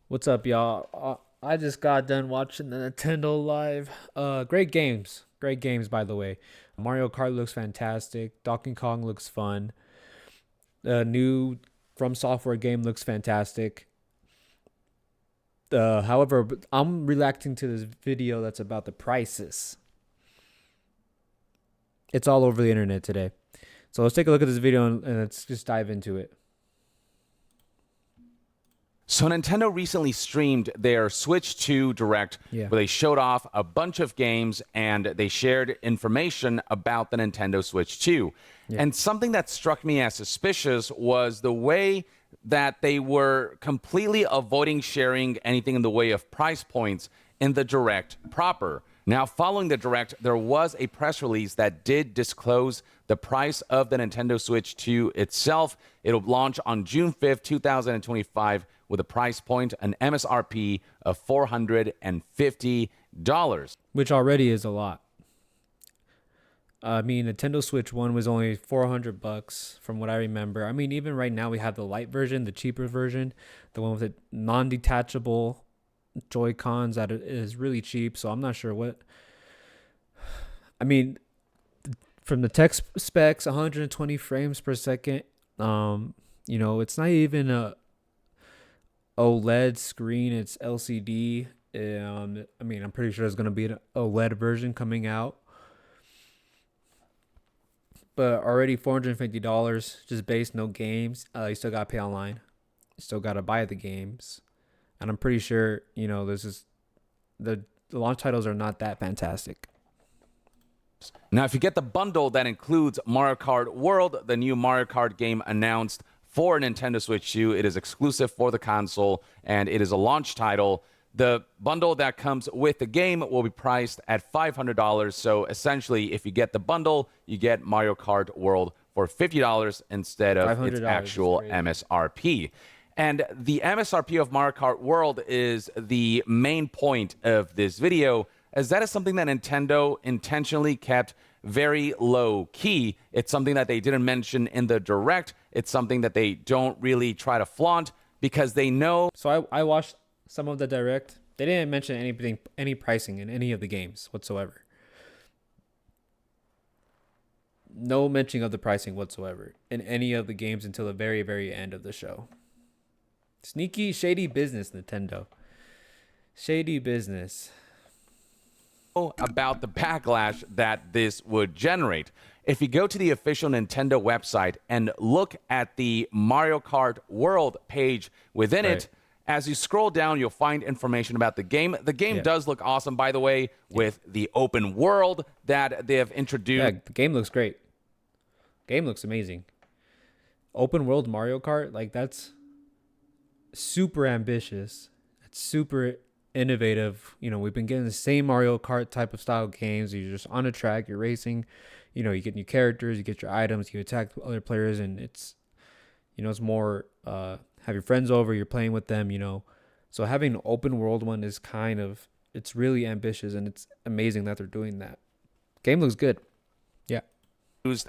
What's up, y'all? I just got done watching the Nintendo Live. Great games. Great games, by the way. Mario Kart looks fantastic. Donkey Kong looks fun. The new From Software game looks fantastic. However, I'm reacting to this video that's about the prices. It's all over the internet today. So let's take a look at this video and let's just dive into it. So Nintendo recently streamed their Switch 2 Direct, Yeah. where they showed off a bunch of games and they shared information about the Nintendo Switch 2. Yeah. And something that struck me as suspicious was the way that they were completely avoiding sharing anything in the way of price points in the Direct proper. Now, following the Direct, there was a press release that did disclose the price of the Nintendo Switch 2 itself. It'll launch on June 5th, 2025, with a price point, an MSRP of $450. Which already is a lot. I mean, Nintendo Switch 1 was only $400 from what I remember. I mean, even right now we have the light version, the cheaper version, the one with the non-detachable Joy-Cons that is really cheap. So I'm not sure what. I mean, from the tech specs, 120 frames per second. It's not even a OLED screen, it's LCD. I mean, I'm pretty sure there's going to be an OLED version coming out. But already $450 just base, no games. You still got to pay online. You still got to buy the games. And I'm pretty sure, this is the launch titles are not that fantastic. Now, if you get the bundle that includes Mario Kart World, the new Mario Kart game announced for Nintendo Switch 2, it is exclusive for the console and it is a launch title. The bundle that comes with the game will be priced at $500. So essentially, if you get the bundle, you get Mario Kart World for $50 instead of its actual MSRP. And the MSRP of Mario Kart World is the main point of this video, as that is something that Nintendo intentionally kept very low key. It's something that they didn't mention in the Direct. It's something that they don't really try to flaunt because they know. So I watched some of the Direct. They didn't mention any pricing in any of the games whatsoever. No mention of the pricing whatsoever in any of the games until the very, very end of the show. Sneaky, shady business, Nintendo. Shady business. About the backlash that this would generate. If you go to the official Nintendo website and look at the Mario Kart World page within it, as you scroll down, you'll find information about the game. The game does look awesome, by the way, with the open world that they have introduced. Yeah, the game looks great. Game looks amazing. Open world Mario Kart, like that's super ambitious. It's super innovative. We've been getting the same Mario Kart type of style games. You're just on a track, you're racing, you get new characters, you get your items, you attack other players, and it's more have your friends over, you're playing with them, so having an open world one is it's really ambitious, and it's amazing that they're doing that. Game looks good. Yeah.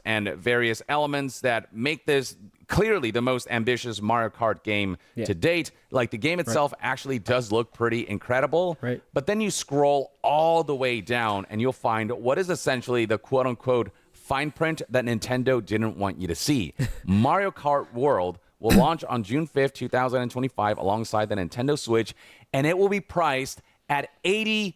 And various elements that make this clearly the most ambitious Mario Kart game to date. Like the game itself actually does look pretty incredible. Right. But then you scroll all the way down and you'll find what is essentially the quote unquote fine print that Nintendo didn't want you to see. Mario Kart World will launch on June 5th, 2025 alongside the Nintendo Switch, and it will be priced at $80.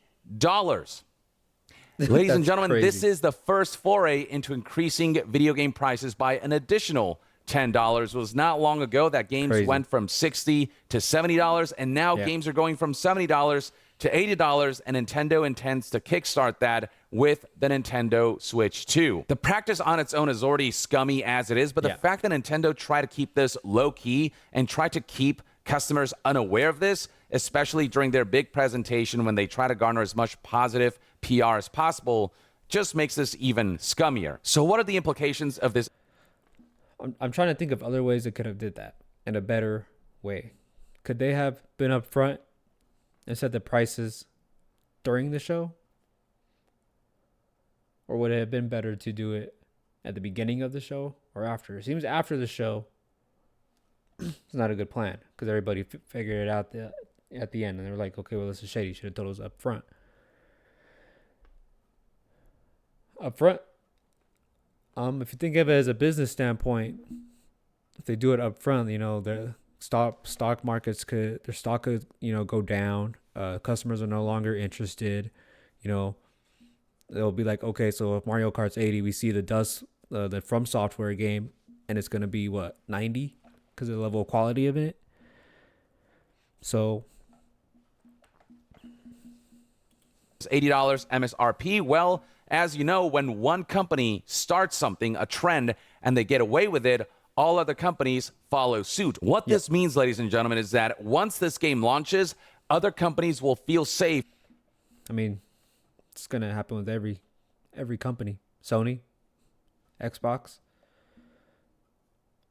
Ladies and gentlemen, crazy. This is the first foray into increasing video game prices by an additional $10. It was not long ago that games went from $60 to $70, and now games are going from $70 to $80, and Nintendo intends to kickstart that with the Nintendo Switch 2. The practice on its own is already scummy as it is, but the fact that Nintendo tried to keep this low-key and tried to keep customers unaware of this, especially during their big presentation when they try to garner as much positive PR as possible, just makes this even scummier. So what are the implications of this? I'm trying to think of other ways they could have did that in a better way. Could they have been upfront and set the prices during the show? Or would it have been better to do it at the beginning of the show or after? It seems after the show, it's not a good plan because everybody figured it out at the end, and they were like, okay, well, this is shady. You should have told us up front. Up front, if you think of it as a business standpoint, if they do it up front, the stock markets their stock could, go down. Customers are no longer interested. They'll be like, okay, so if Mario Kart's 80, we see the From Software game, and it's gonna be what, 90 because of the level of quality of it. So $80 MSRP. Well, as you know, when one company starts something, a trend, and they get away with it, all other companies follow suit. What this means, ladies and gentlemen, is that once this game launches, other companies will feel safe. I mean, it's gonna happen with every company. Sony, Xbox.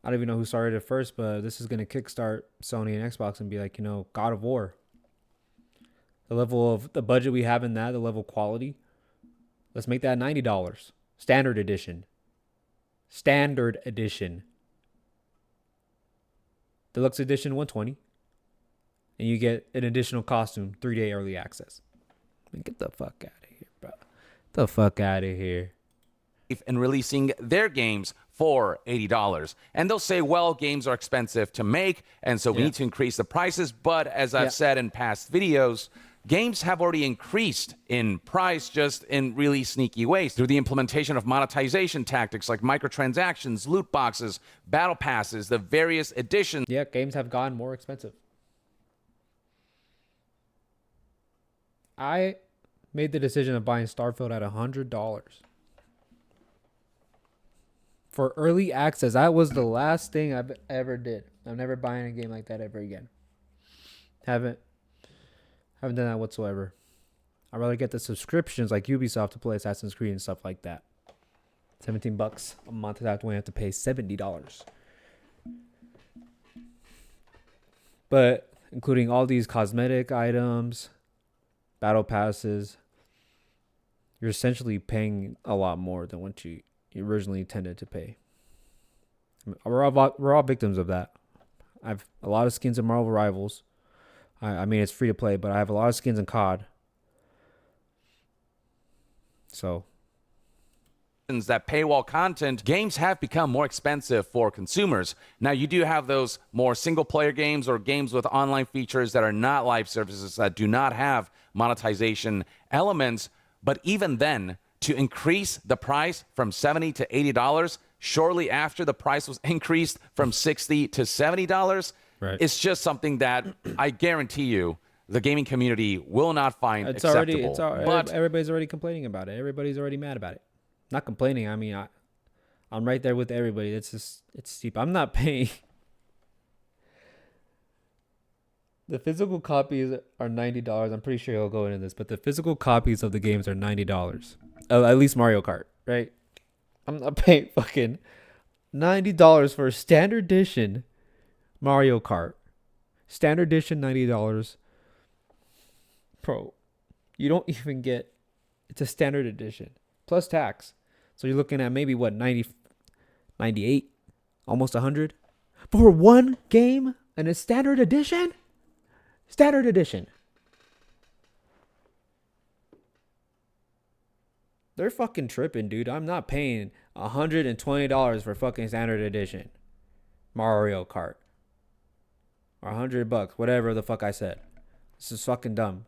I don't even know who started it first, but this is gonna kickstart Sony and Xbox and be like, God of War. The level of the budget we have in that, the level of quality. Let's make that $90. Standard edition. Standard edition. Deluxe edition $120. And you get an additional costume, 3-day early access. I mean, get the fuck out of here, bro. Get the fuck out of here. And releasing their games for $80. And they'll say, well, games are expensive to make, and so we need to increase the prices. But as I've said in past videos, games have already increased in price just in really sneaky ways through the implementation of monetization tactics like microtransactions, loot boxes, battle passes, the various editions. Yeah, games have gotten more expensive. I made the decision of buying Starfield at $100 for early access. That was the last thing I've ever did. I'm never buying a game like that ever again. Haven't done that whatsoever. I'd rather get the subscriptions like Ubisoft to play Assassin's Creed and stuff like that. $17 a month. That's when I have to pay $70. But including all these cosmetic items, battle passes, you're essentially paying a lot more than what you originally intended to pay. I mean, we're all victims of that. I have a lot of skins in Marvel Rivals. I mean, it's free to play, but I have a lot of skins in COD. So that paywall content, games have become more expensive for consumers. Now, you do have those more single-player games or games with online features that are not live services that do not have monetization elements. But even then, to increase the price from $70 to $80 shortly after the price was increased from $60 to $70, right, it's just something that I guarantee you the gaming community will not find acceptable. But everybody's already complaining about it. Everybody's already mad about it. Not complaining. I mean, I'm right there with everybody. It's steep. I'm not paying. The physical copies are $90. I'm pretty sure you'll go into this, but the physical copies of the games are $90. At least Mario Kart, right? I'm not paying fucking $90 for a standard edition Mario Kart. Standard edition, $90. Bro, you don't even get, it's a standard edition plus tax. So you're looking at maybe what, 90, 98, almost 100 for one game and a standard edition? Standard edition. They're fucking tripping, dude. I'm not paying $120 for fucking standard edition Mario Kart. Or $100, whatever the fuck I said. This is fucking dumb.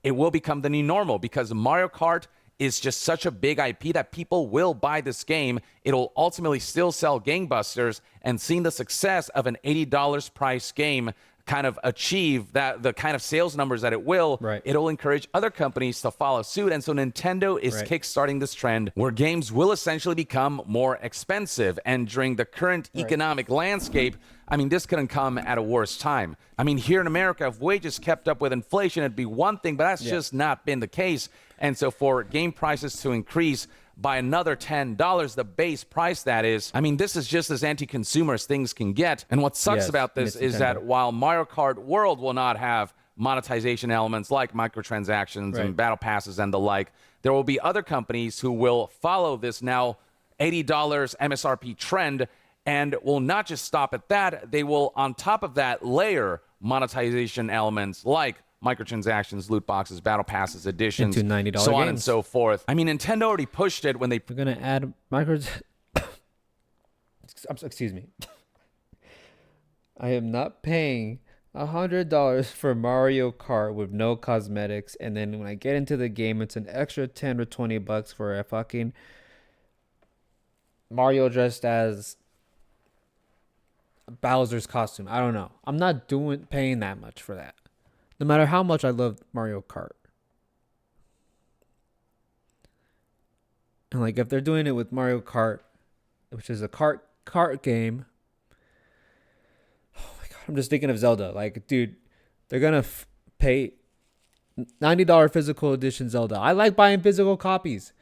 It will become the new normal because Mario Kart is just such a big IP that people will buy this game. It'll ultimately still sell gangbusters, and seeing the success of an $80 price game kind of achieve that, the kind of sales numbers that it will, right, it'll encourage other companies to follow suit. And so Nintendo is kickstarting this trend where games will essentially become more expensive. And during the current economic landscape, I mean, this couldn't come at a worse time. I mean, here in America, if wages kept up with inflation, it'd be one thing, but that's just not been the case. And so for game prices to increase by another $10, the base price that is, I mean, this is just as anti-consumer as things can get. And what sucks about this is that while Mario Kart World will not have monetization elements like microtransactions and battle passes and the like, there will be other companies who will follow this now $80 MSRP trend and will not just stop at that. They will, on top of that, layer monetization elements like microtransactions, loot boxes, battle passes, editions, Into $90 so on and games. so forth. I mean, Nintendo already pushed it when they We're gonna add micro. Excuse me. I am not paying $100 for Mario Kart with no cosmetics, and then when I get into the game, it's an extra 10 or 20 bucks for a fucking Mario dressed as Bowser's costume. I don't know. I'm not paying that much for that. No matter how much I love Mario Kart. And like if they're doing it with Mario Kart, which is a kart game. Oh my god, I'm just thinking of Zelda. Like, dude, they're gonna pay $90 physical edition Zelda. I like buying physical copies.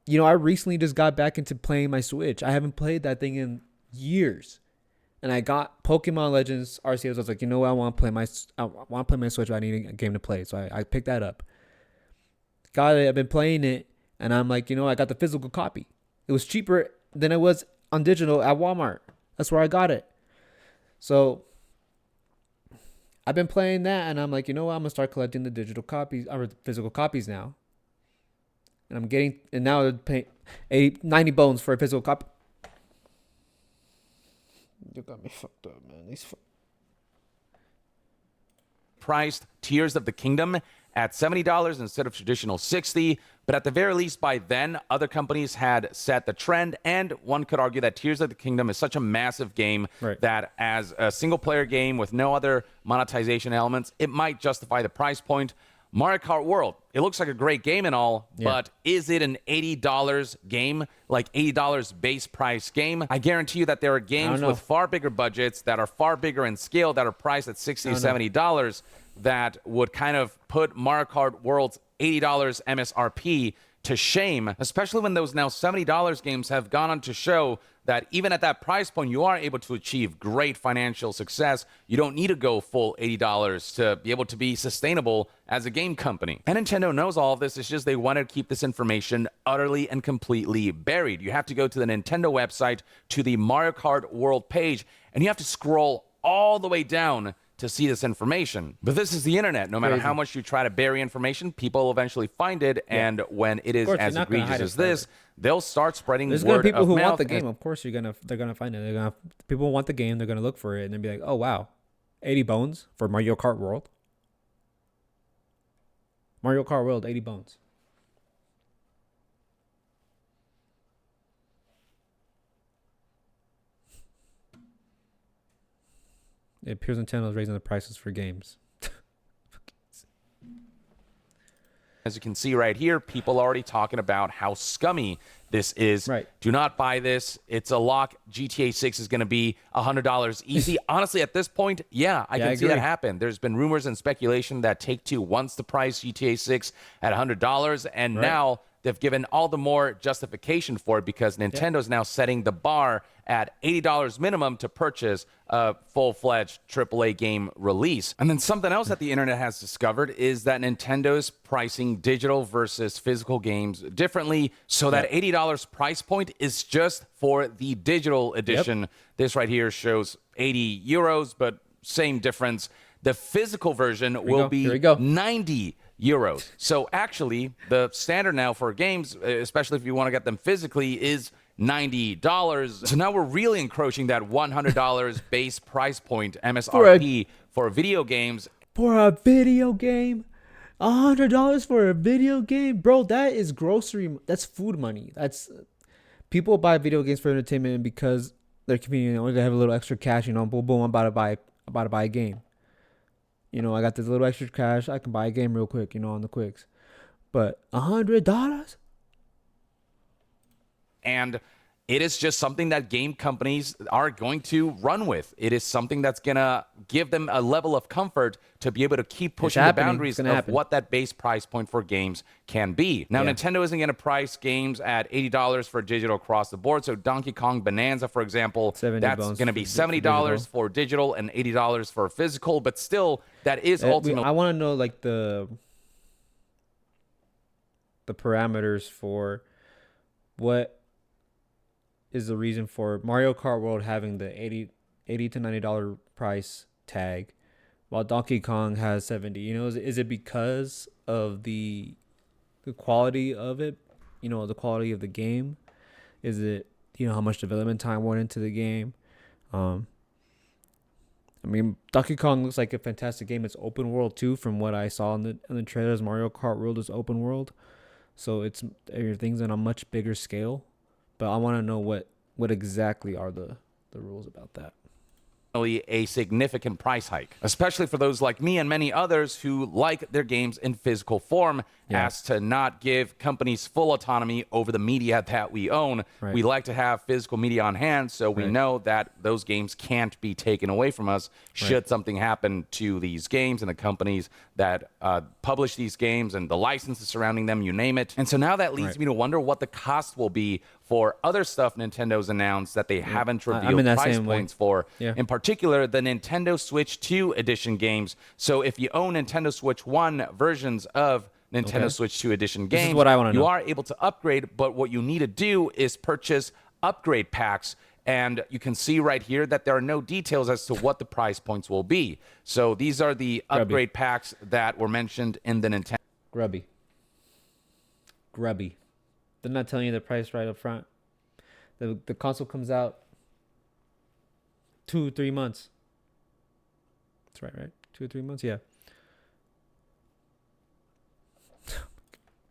You know, I recently just got back into playing my Switch. I haven't played that thing in years. And I got Pokemon Legends Arceus. I was like, you know what? I want to play my Switch. But I need a game to play, so I picked that up. Got it. I've been playing it, and I'm like, you know, I got the physical copy. It was cheaper than it was on digital at Walmart. That's where I got it. So I've been playing that, and I'm like, you know what? I'm gonna start collecting the digital copies or the physical copies now. And now they're paying 90 bones for a physical copy. You got me fucked up, man. priced Tears of the Kingdom at $70 instead of traditional $60. But at the very least, by then, other companies had set the trend, and one could argue that Tears of the Kingdom is such a massive game that as a single-player game with no other monetization elements, it might justify the price point. Mario Kart World, it looks like a great game and all, but is it an $80 game, like $80 base price game? I guarantee you that there are games with far bigger budgets that are far bigger in scale that are priced at $60, $70 that would kind of put Mario Kart World's $80 MSRP to shame, especially when those now $70 games have gone on to show that even at that price point, you are able to achieve great financial success. You don't need to go full $80 to be able to be sustainable as a game company. And Nintendo knows all of this. It's just they wanted to keep this information utterly and completely buried. You have to go to the Nintendo website, to the Mario Kart World page, and you have to scroll all the way down to see this information. But this is the internet. No matter how much you try to bury information, people will eventually find it. And when it is as egregious as this, they'll start spreading word of mouth. There's gonna be people who want the game. Of course, they're gonna find it. People want the game. They're gonna look for it and then be like, oh wow, 80 bones for Mario Kart World. Mario Kart World, 80 bones. It appears Nintendo is raising the prices for games. As you can see right here, people are already talking about how scummy this is. Right. Do not buy this. It's a lock. GTA 6 is going to be $100 easy. Honestly, at this point, I can see that happen. There's been rumors and speculation that Take-Two wants to price GTA 6 at $100, and now they've given all the more justification for it because Nintendo's now setting the bar at $80 minimum to purchase a full-fledged AAA game release. And then something else that the internet has discovered is that Nintendo's pricing digital versus physical games differently, so that $80 price point is just for the digital edition. This right here shows 80 euros, but same difference. The physical version will be 90 euros. So actually, the standard now for games, especially if you want to get them physically, is $90. So now we're really encroaching that $100 base price point MSRP for video games. For a video game? $100 for a video game? Bro, that is that's food money. That's people buy video games for entertainment because they're convenient. They have a little extra cash, boom, boom, I'm about to buy a game. I got this little extra cash. I can buy a game real quick, on the quicks. But $100? And it is just something that game companies are going to run with. It is something that's going to give them a level of comfort to be able to keep pushing the boundaries of what that base price point for games can be. Now, Nintendo isn't going to price games at $80 for digital across the board. So Donkey Kong Bonanza, for example, that's going to be $70 for digital and $80 for physical. But still, that is ultimately... I want to know, like, the parameters for what is the reason for Mario Kart World having the $80 to $90 price tag, while Donkey Kong has 70. Is it because of the quality of it? The quality of the game. Is it how much development time went into the game? Um, I mean, Donkey Kong looks like a fantastic game. It's open world too, from what I saw in the trailers. Mario Kart World is open world, so everything's on a much bigger scale. But I want to know what exactly are the rules about that. A significant price hike, especially for those like me and many others who like their games in physical form, as to not give companies full autonomy over the media that we own. Right. We like to have physical media on hand, so we know that those games can't be taken away from us should something happen to these games and the companies that publish these games and the licenses surrounding them, you name it. And so now that leads me to wonder what the cost will be for other stuff Nintendo's announced that they haven't revealed price points for. In particular, the Nintendo Switch 2 edition games. So if you own Nintendo Switch 1 versions of Nintendo Switch 2 edition games, this is what I want to know. You are able to upgrade, but what you need to do is purchase upgrade packs. And you can see right here that there are no details as to what the price points will be. So these are the upgrade packs that were mentioned in the Nintendo. Grubby. They're not telling you the price right up front. The console comes out 2-3 months. That's right? 2 or 3 months, yeah.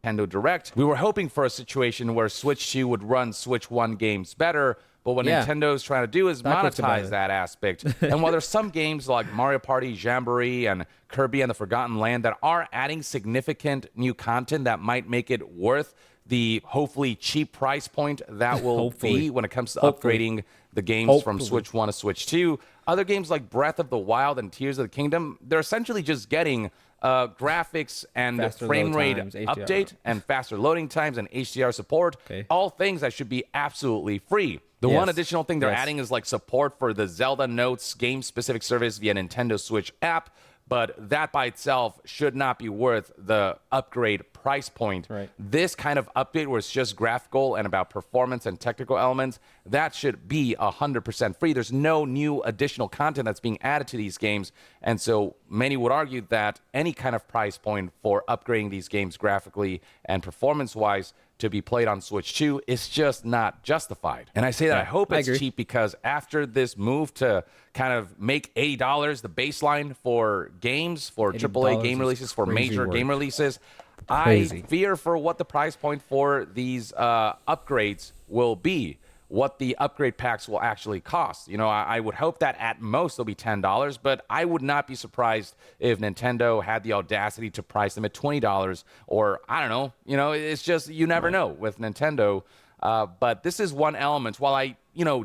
Nintendo Direct. We were hoping for a situation where Switch 2 would run Switch 1 games better, but what Nintendo's trying to do is monetize that aspect. And while there's some games like Mario Party, Jamboree, and Kirby and the Forgotten Land that are adding significant new content that might make it worth the hopefully cheap price point that will be when it comes to upgrading the games from Switch 1 to Switch 2. Other games like Breath of the Wild and Tears of the Kingdom, they're essentially just getting graphics and faster frame rate update and faster loading times and HDR support. All things that should be absolutely free. The one additional thing they're adding is like support for the Zelda Notes game-specific service via Nintendo Switch app. But that by itself should not be worth the upgrade price point. This kind of update where it's just graphical and about performance and technical elements, that should be 100% free. There's no new additional content that's being added to these games. And so many would argue that any kind of price point for upgrading these games graphically and performance-wise to be played on Switch 2 is just not justified. And I say that I hope it's cheap because after this move to kind of make $80 the baseline for games, for AAA game releases, for major game releases, I fear for what the price point for these upgrades will be, what the upgrade packs will actually cost. I would hope that at most they'll be $10, but I would not be surprised if Nintendo had the audacity to price them at $20 or I don't know. It's just, you never know with Nintendo. But this is one element. While I,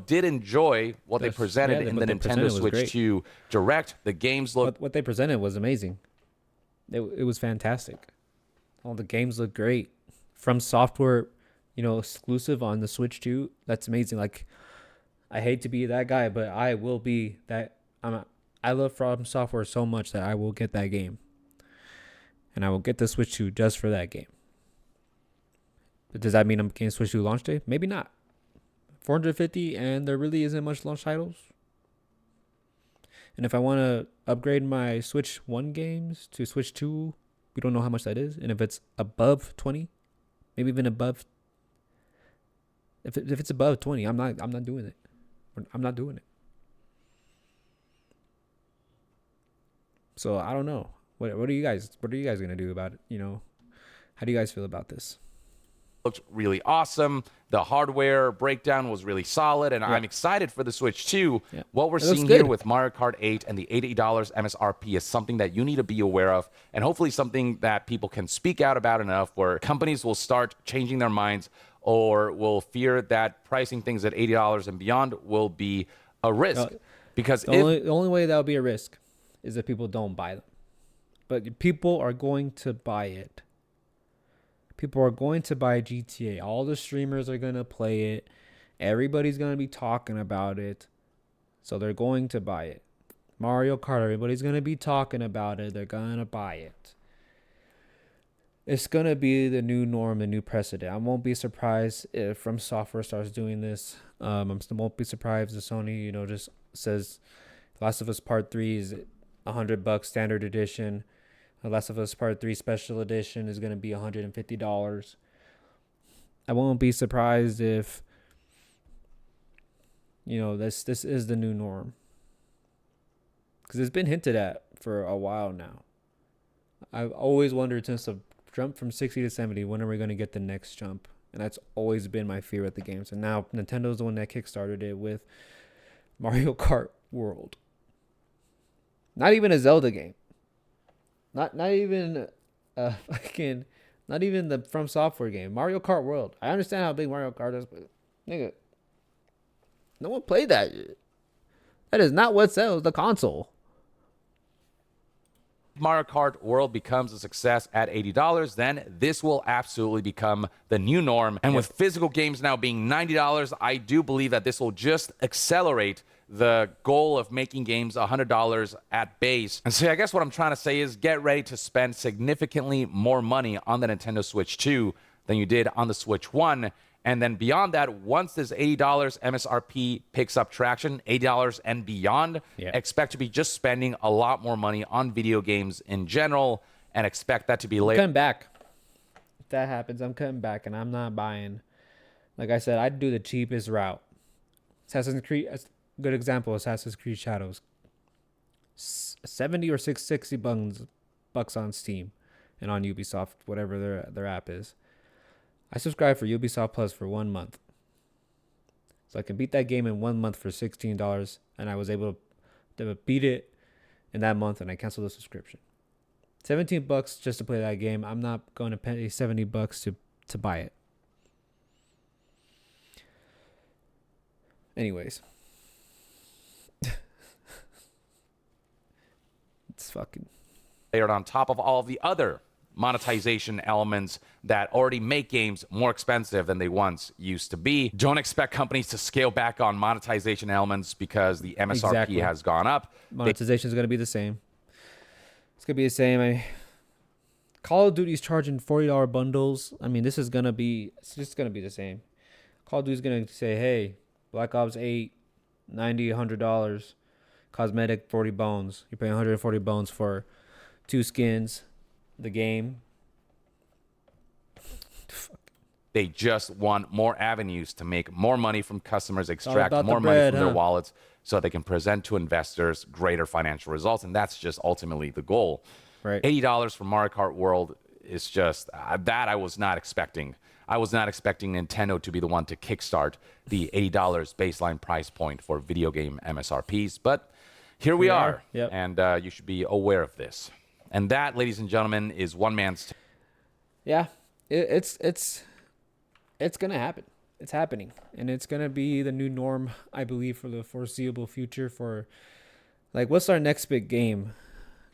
did enjoy what they presented in the Nintendo Switch 2 Direct, the games look... What they presented was amazing. It was fantastic. All the games look great. From software... exclusive on the Switch 2. That's amazing. Like, I hate to be that guy, but I will be that. I love From Software so much that I will get that game, and I will get the Switch 2 just for that game. But does that mean I'm getting Switch 2 launch day? Maybe not. 450, and there really isn't much launch titles. And if I want to upgrade my Switch 1 games to Switch 2, we don't know how much that is. And if it's above 20, maybe even above. If it's above 20, I'm not doing it. I'm not doing it. So I don't know. What are you guys gonna do about it? How do you guys feel about this? Looked really awesome. The hardware breakdown was really solid, and I'm excited for the Switch 2. What we're seeing here with Mario Kart 8 and the $80 MSRP is something that you need to be aware of, and hopefully something that people can speak out about enough where companies will start changing their minds or will fear that pricing things at $80 and beyond will be a risk. Because the only way that would be a risk is if people don't buy them. But people are going to buy it. People are going to buy GTA. All the streamers are going to play it. Everybody's going to be talking about it. So they're going to buy it. Mario Kart, everybody's going to be talking about it. They're going to buy it. It's going to be the new norm, the new precedent. I won't be surprised if From Software starts doing this. I won't be surprised if Sony, just says, Last of Us Part 3 is $100 standard edition. The Last of Us Part 3 special edition is going to be $150. I won't be surprised if, this is the new norm. Because it's been hinted at for a while now. I've always wondered, since the jump from 60 to 70, when are we going to get the next jump? And that's always been my fear with the games. And now Nintendo's the one that kickstarted it with Mario Kart World. Not even a Zelda game. Not even not even the From Software game. Mario Kart World. I understand how big Mario Kart is, but nigga, no one played that. That is not what sells the console. Mario Kart World becomes a success at $80, then this will absolutely become the new norm. And with physical games now being $90, I do believe that this will just accelerate the goal of making games $100 at base. And so I guess what I'm trying to say is get ready to spend significantly more money on the Nintendo Switch 2 than you did on the Switch 1. And then beyond that, once this $80 MSRP picks up traction, $80 and beyond, expect to be just spending a lot more money on video games in general, and expect that to be later. Cutting back. If that happens, I'm cutting back, and I'm not buying. Like I said, I'd do the cheapest route. Assassin's Creed, a good example, Assassin's Creed Shadows. 70 or 660 bucks on Steam and on Ubisoft, whatever their app is. I subscribed for Ubisoft Plus for 1 month. So I can beat that game in 1 month for $16, and I was able to beat it in that month, and I canceled the subscription. $17 just to play that game. I'm not going to pay $70 to buy it. Anyways. It's fucking... Layered on top of all of the other monetization elements that already make games more expensive than they once used to be. Don't expect companies to scale back on monetization elements because the MSRP has gone up. Monetization is going to be the same. It's going to be the same. Call of Duty's charging $40 bundles. I mean, it's just going to be the same. Call of Duty's going to say, hey, Black Ops 8, $90, $100. Cosmetic, 40 bones. You're paying 140 bones for 2 skins. The game. They just want more avenues to make more money from customers, extract more money from their wallets so they can present to investors greater financial results. And that's just ultimately the goal. Right. $80 for Mario Kart World is just that I was not expecting. I was not expecting Nintendo to be the one to kickstart the $80 baseline price point for video game MSRPs. But here we are. Yep. And you should be aware of this. And that, ladies and gentlemen, is one man's... Yeah, it's gonna happen. It's happening, and it's gonna be the new norm, I believe, for the foreseeable future. For like, what's our next big game?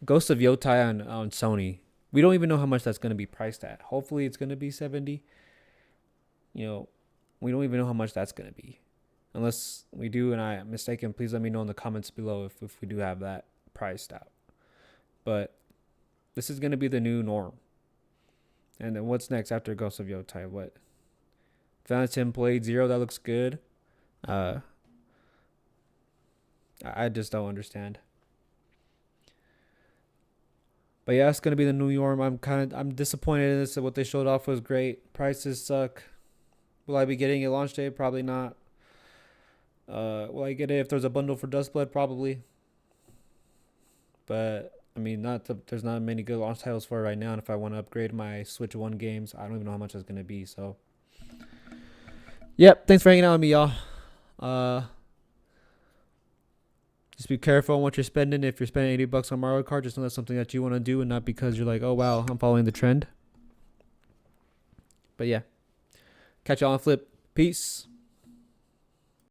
Ghost of Yotai on Sony. We don't even know how much that's gonna be priced at. Hopefully, it's gonna be $70. We don't even know how much that's gonna be, unless we do. And I'm mistaken, please let me know in the comments below if we do have that priced out. But this is going to be the new norm. And then what's next after Ghost of Yotai? What? Phantom Blade Zero, that looks good. I just don't understand. But yeah, it's going to be the new norm. I'm disappointed in this. What they showed off was great. Prices suck. Will I be getting it launch day? Probably not. Will I get it if there's a bundle for Dustblood? Probably. But I mean, there's not many good launch titles for it right now. And if I want to upgrade my Switch 1 games, I don't even know how much that's going to be. So, yep. Thanks for hanging out with me, y'all. Just be careful on what you're spending. If you're spending $80 on Mario Kart, just know that's something that you want to do and not because you're like, oh, wow, I'm following the trend. But yeah. Catch y'all on Flip. Peace.